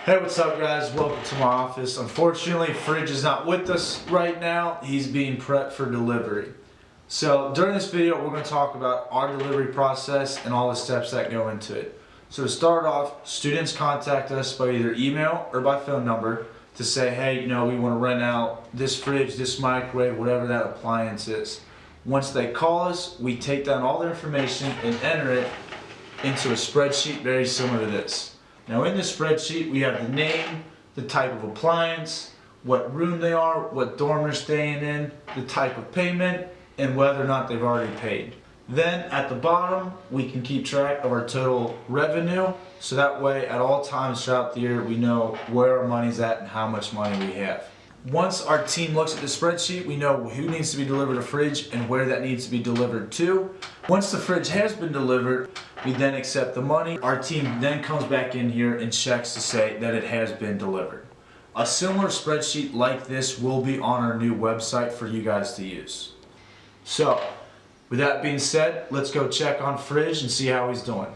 Hey, what's up guys? Welcome to my office. Unfortunately, Fridge is not with us right now. He's being prepped for delivery. So during this video, we're going to talk about our delivery process and all the steps that go into it. So to start off, students contact us by either email or by phone number to say, hey, we want to rent out this fridge, this microwave, whatever that appliance is. Once they call us, we take down all their information and enter it into a spreadsheet very similar to this. Now in this spreadsheet we have the name, the type of appliance, what room they are, what dorm they're staying in, the type of payment, and whether or not they've already paid. Then at the bottom we can keep track of our total revenue, so that way at all times throughout the year we know where our money's at and how much money we have. Once our team looks at the spreadsheet, we know who needs to be delivered a fridge and where that needs to be delivered to. Once the fridge has been delivered, we then accept the money. Our team then comes back in here and checks to say that it has been delivered. A similar spreadsheet like this will be on our new website for you guys to use. So, with that being said, let's go check on Fridge and see how he's doing.